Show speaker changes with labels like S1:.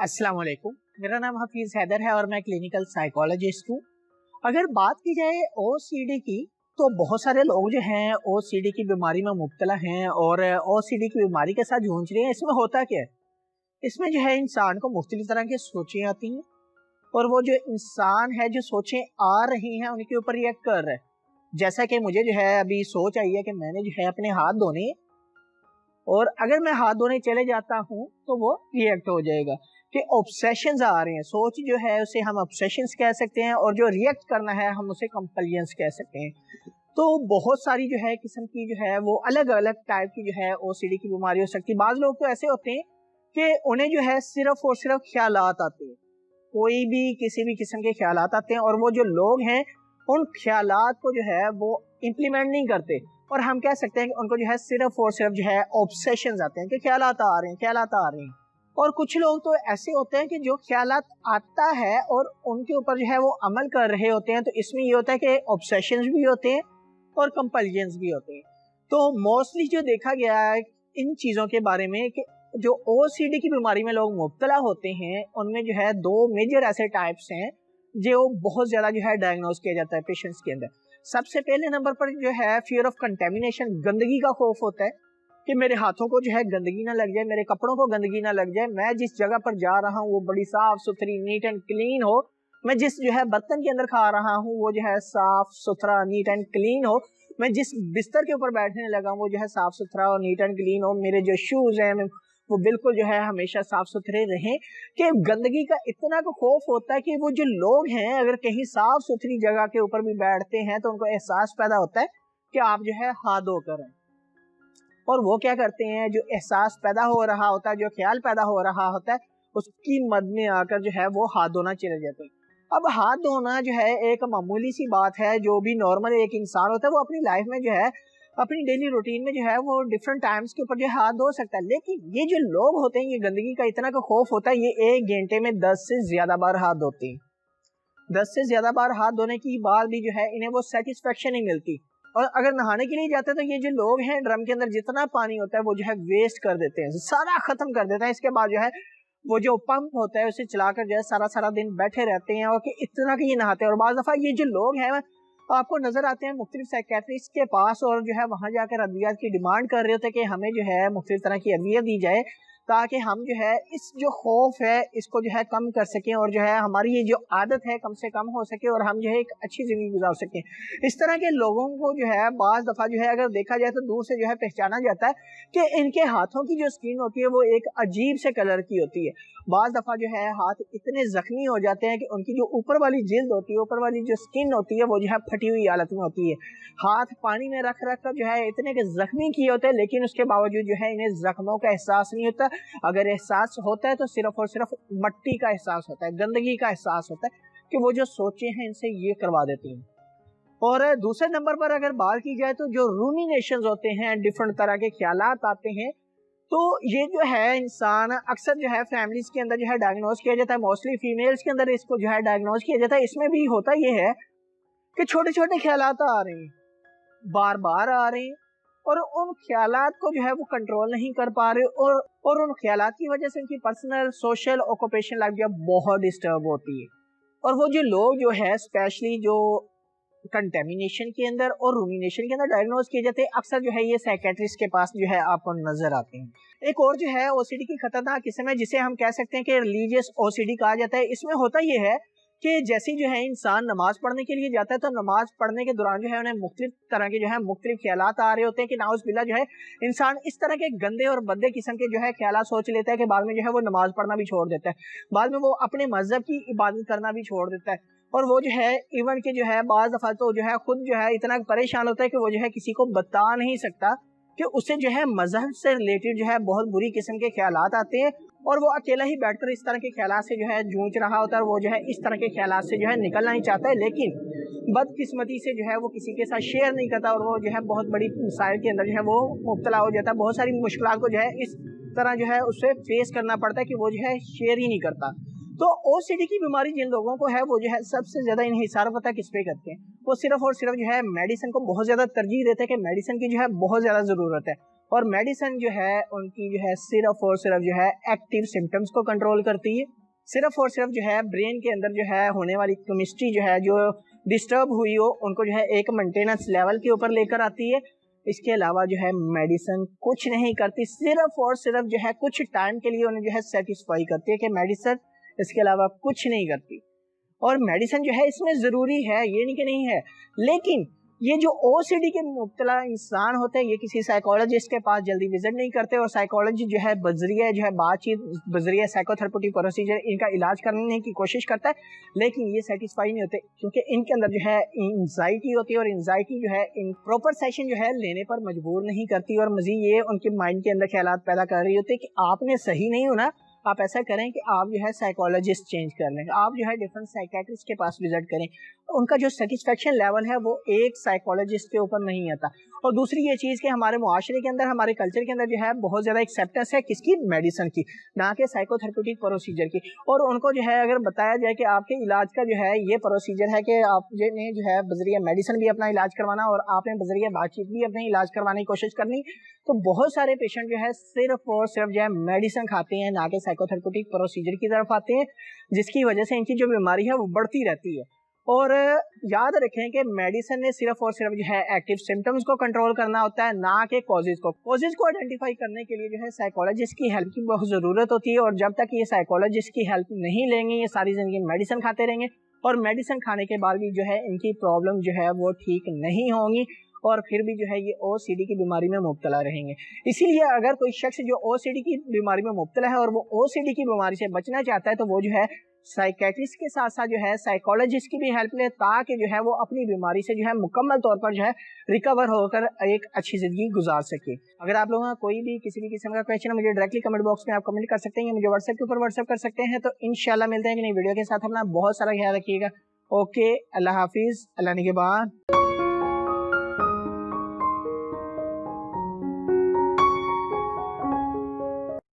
S1: अस्सलाम वालेकुम, मेरा नाम हफीज हैदर है और मैं क्लिनिकल साइकोलॉजिस्ट हूँ। अगर बात की जाए ओसीडी की तो बहुत सारे लोग जो हैं ओसीडी की बीमारी में मुब्तला हैं और ओसीडी की बीमारी के साथ जूझ रहे हैं। इसमें होता क्या है, इसमें जो है इंसान को मुख्तलिफ तरह की सोचें आती हैं और वो जो इंसान है जो सोचें आ रही हैं उनके ऊपर रिएक्ट कर रहा है। जैसा कि मुझे जो है अभी सोच आई है कि मैंने जो है अपने हाथ धोने, और अगर मैं हाथ धोने चले जाता हूँ तो वो रिएक्ट हो जाएगा कि ऑब्सेशंस आ रहे हैं। सोच जो है उसे हम ऑब्सेशंस कह सकते हैं और जो रिएक्ट करना है हम उसे कंपल्जन्स कह सकते हैं। तो बहुत सारी जो है किस्म की जो है वो अलग अलग टाइप की जो है ओसीडी की बीमारी हो सकती है। बाज लोग तो ऐसे होते हैं कि उन्हें जो है सिर्फ और सिर्फ ख्यालात आते हैं, कोई भी किसी भी किस्म के ख्यालात आते हैं और वो जो लोग हैं उन ख्यालात को जो है वो इम्प्लीमेंट नहीं करते, और हम कह सकते हैं कि उनको जो है सिर्फ और सिर्फ जो है ऑब्सेशंस आते हैं कि ख्यालात आ रहे हैं, ख्यालात आ रहे हैं। और कुछ लोग तो ऐसे होते हैं कि जो ख्यालात आता है और उनके ऊपर जो है वो अमल कर रहे होते हैं। तो इसमें ये होता है कि ऑब्सेशंस भी होते हैं और कंपल्जन्स भी होते हैं। तो मोस्टली जो देखा गया है इन चीज़ों के बारे में कि जो ओसीडी की बीमारी में लोग मुब्तला होते हैं उनमें जो है दो मेजर ऐसे टाइप्स हैं जो बहुत ज़्यादा जो है डायग्नोज किया जाता है पेशेंट्स के अंदर। सबसे पहले नंबर पर जो है फियर ऑफ कंटेमिनेशन, गंदगी का खौफ होता है कि मेरे हाथों को जो है गंदगी ना लग जाए, मेरे कपड़ों को गंदगी ना लग जाए, मैं जिस जगह पर जा रहा हूँ वो बड़ी साफ सुथरी नीट एंड क्लीन हो, मैं जिस जो है बर्तन के अंदर खा रहा हूँ वो जो है साफ सुथरा नीट एंड क्लीन हो, मैं जिस बिस्तर के ऊपर बैठने लगा हूँ वो जो है साफ सुथरा और नीट एंड क्लीन हो, मेरे जो शूज हैं वो बिल्कुल जो है हमेशा साफ सुथरे रहें। कि गंदगी का इतना को खौफ होता है कि वो जो लोग हैं अगर कहीं साफ सुथरी जगह के ऊपर भी बैठते हैं तो उनको एहसास पैदा होता है कि आप जो है हाथ धोकर हैं, और वो क्या करते हैं, जो एहसास पैदा हो रहा होता है, जो ख्याल पैदा हो रहा होता है उसकी मद में आकर जो है वो हाथ धोना चले जाते हैं। अब हाथ धोना जो है एक मामूली सी बात है, जो भी नॉर्मल एक इंसान होता है वो अपनी लाइफ में जो है अपनी डेली रूटीन में जो है वो डिफरेंट टाइम्स के ऊपर जो हाथ धो सकता है। लेकिन ये जो लोग होते हैं ये गंदगी का इतना का खौफ होता है, ये एक घंटे में 10 से ज्यादा बार हाथ धोते हैं। 10 से ज्यादा बार हाथ धोने की बाद भी जो है इन्हें वो सेटिस्फेक्शन नहीं मिलती, और अगर नहाने के लिए जाते हैं तो ये जो लोग हैं ड्रम के अंदर जितना पानी होता है वो जो है वेस्ट कर देते हैं, सारा खत्म कर देते हैं। इसके बाद जो है वो जो पंप होता है उसे चलाकर जो है सारा सारा दिन बैठे रहते हैं और कि इतना कि ये नहाते हैं। और बाज़ दफा ये जो लोग हैं आपको नजर आते हैं मुख्तलिफ साइकेट्रिस्ट के पास और जो है वहां जाकर अद्वियात की डिमांड कर रहे होते हैं कि हमें जो है मुख्तलिफ तरह की अद्वियत दी जाए ताकि हम जो है इस जो खौफ है इसको जो है कम कर सकें और जो है हमारी ये जो आदत है कम से कम हो सके और हम जो है एक अच्छी जिंदगी गुजार सकें। इस तरह के लोगों को जो है बाज़ दफ़ा जो है अगर देखा जाए तो दूर से जो है पहचाना जाता है कि इनके हाथों की जो स्किन होती है वो एक अजीब से कलर की होती है। बाज़ दफ़ा जो है हाथ इतने जख्मी हो जाते हैं कि उनकी जो ऊपर वाली जिल्द होती है, ऊपर वाली जो स्किन होती है वो जो है फटी हुई हालत में होती है। हाथ पानी में रख रख कर जो है इतने के जख्मी किए होते हैं, लेकिन उसके बावजूद जो है इन्हें जख्मों का एहसास नहीं होता। अगर एहसास होता है तो सिर्फ और सिर्फ मट्टी का एहसास होता है, गंदगी का एहसास होता है कि वो जो सोचे हैं इनसे ये करवा देती हैं। और दूसरे नंबर पर अगर बात की जाए तो जो रूमिनेशंस होते हैं, डिफरेंट तरह के ख्यालात आते हैं, तो ये जो है इंसान अक्सर जो है फैमिलीज के अंदर जो है डायग्नोज किया जाता है, मोस्टली फीमेल्स के अंदर इसको जो है डायग्नोज किया जाता है। इसमें भी होता ये है कि छोटे छोटे ख्यालात आ रहे हैं, बार बार आ रहे हैं और उन ख्यालात को जो है वो कंट्रोल नहीं कर पा रहे, और उन ख्यालात की वजह से उनकी पर्सनल सोशल ऑक्यूपेशन लाइफ जो बहुत डिस्टर्ब होती है। और वो जो लोग जो है स्पेशली जो कंटेमिनेशन के अंदर और रूमिनेशन के अंदर डायग्नोज किए जाते हैं अक्सर जो है ये साइकेट्रिस्ट के पास जो है आपको नजर आते हैं। एक और जो है ओसीडी की खतरनाक किस्म है जिसे हम कह सकते हैं कि रिलीजियस ओसीडी कहा जाता है। इसमें होता ये है कि जैसे जो है इंसान नमाज पढ़ने के लिए जाता है तो नमाज पढ़ने के दौरान जो है उन्हें मुख्तलिफ तरह के जो है मुख्तलिफ ख्यालात आ रहे होते हैं कि नाउज़ुबिल्लाह जो है इंसान इस तरह के गंदे और बद्दे किस्म के जो है ख्यालात सोच लेता है कि बाद में जो है वो नमाज पढ़ना भी छोड़ देता है, बाद में वो अपने मजहब की इबादत करना भी छोड़ देता है। और वो जो है इवन के जो है बाज़ दफ़ा तो जो है खुद जो है इतना परेशान होता है कि वो जो है किसी को बता नहीं सकता कि उसे जो है मजहब से रिलेटेड जो है बहुत बुरी किस्म के ख्यालात आते हैं और वो अकेला ही बैठकर इस तरह के ख्यालात से जो है जूझ रहा होता है। वो जो है इस तरह के ख्यालात से जो है निकलना नहीं चाहता है, लेकिन बदकिस्मती से जो है वो किसी के साथ शेयर नहीं करता और वो जो है बहुत बड़ी मसाइल के अंदर जो है वो मुब्तला हो जाता है। बहुत सारी मुश्किलात को जो है इस तरह जो है उससे फेस करना पड़ता है कि वो जो है शेयर ही नहीं करता। तो ओसीडी की बीमारी जिन लोगों को है वो जो है सबसे ज्यादा इन्हिसार पता किस पे करते हैं, वो सिर्फ और सिर्फ जो है मेडिसिन को बहुत ज्यादा तरजीह देते हैं कि मेडिसिन की जो है बहुत ज्यादा जरूरत है اور میڈیسن جو ہے ان کی جو ہے صرف اور صرف جو ہے ایکٹیو سمٹمس کو کنٹرول کرتی ہے. صرف اور صرف جو ہے برین کے اندر جو ہے ہونے والی کیمسٹری جو ہے جو ڈسٹرب ہوئی ہو ان کو جو ہے ایک مینٹیننس لیول کے اوپر لے کر آتی ہے. اس کے علاوہ جو ہے میڈیسن کچھ نہیں کرتی, صرف اور صرف جو ہے کچھ ٹائم کے لیے انہیں جو ہے سیٹسفائی کرتی ہے کہ میڈیسن اس کے علاوہ کچھ نہیں کرتی. اور میڈیسن جو ہے اس میں ضروری ہے, یہ نہیں کہ نہیں ہے, لیکن یہ جو او سی ڈی کے مبتلا انسان ہوتے ہیں یہ کسی سائیکولوجسٹ کے پاس جلدی وزٹ نہیں کرتے, اور سائیکولوجسٹ جو ہے بذریعہ جو ہے بات چیت بذریعہ سائیکو تھراپیوٹک پروسیجر ان کا علاج کرنے کی کوشش کرتا ہے, لیکن یہ سیٹسفائی نہیں ہوتے کیونکہ ان کے اندر جو ہے انزائٹی ہوتی ہے, اور انزائٹی جو ہے ان پراپر سیشن جو ہے لینے پر مجبور نہیں کرتی, اور مزید یہ ان کے مائنڈ کے اندر خیالات پیدا کر رہی ہوتی ہے کہ آپ نے صحیح نہیں ہونا, آپ ایسا کریں کہ آپ جو ہے سائیکولوجسٹ چینج کر لیں, آپ جو ہے ڈفرنٹ سائیکیٹرسٹ کے پاس وزٹ کریں. ان کا جو سیٹسفیکشن لیول ہے وہ ایک سائیکولوجسٹ کے اوپر نہیں آتا. اور دوسری یہ چیز کہ ہمارے معاشرے کے اندر, ہمارے کلچر کے اندر جو ہے بہت زیادہ ایکسیپٹنس ہے کس کی, میڈیسن کی, نہ کہ سائیکو تھراپیوٹک پروسیجر کی. اور ان کو جو ہے اگر بتایا جائے کہ آپ کے علاج کا جو ہے یہ پروسیجر ہے کہ آپ نے جو ہے بذریعہ میڈیسن بھی اپنا علاج کروانا اور آپ نے بذریعہ بات چیت بھی اپنا علاج کروانے کی کوشش کرنی, تو بہت سارے پیشنٹ جو ہے صرف اور صرف جو ہے میڈیسن کھاتے ہیں, نہ کہ سائیکو تھراپیوٹک پروسیجر کی طرف آتے ہیں, جس کی وجہ سے ان کی جو بیماری ہے وہ بڑھتی رہتی ہے. اور یاد رکھیں کہ میڈیسن نے صرف اور صرف جو ہے ایکٹیو سمٹمز کو کنٹرول کرنا ہوتا ہے, نہ کہ کازز کو. کازز کو آئیڈینٹیفائی کرنے کے لیے جو ہے سائیکولوجسٹ کی ہیلپ کی بہت ضرورت ہوتی ہے, اور جب تک یہ سائیکولوجسٹ کی ہیلپ نہیں لیں گے یہ ساری زندگی میڈیسن کھاتے رہیں گے, اور میڈیسن کھانے کے بعد بھی جو ہے ان کی پرابلم جو ہے وہ ٹھیک نہیں ہوں گی, اور پھر بھی جو ہے یہ او سی ڈی کی بیماری میں مبتلا رہیں گے. اسی لیے اگر کوئی شخص جو او سی ڈی کی بیماری میں مبتلا ہے اور وہ او سی ڈی کی بیماری سے بچنا چاہتا ہے, تو وہ جو ہے سائیکیٹرسٹ کے ساتھ ساتھ جو ہے سائیکولوجسٹ کی بھی ہیلپ لے, تاکہ جو ہے وہ اپنی بیماری سے جو ہے مکمل طور پر جو ہے ریکور ہو کر ایک اچھی زندگی گزار سکے. اگر آپ لوگوں کا کوئی بھی کسی بھی قسم کا کویشچن ہے مجھے ڈائریکٹلی کمنٹ باکس میں آپ کمنٹ کر سکتے ہیں, یا مجھے واٹس ایپ کے اوپر واٹس ایپ کر سکتے ہیں. تو انشاءاللہ ملتے ہیں کہ نئی ویڈیو کے ساتھ. اپنا بہت سارا خیال رکھیے گا. اوکے, اللہ حافظ, اللہ نگہبان.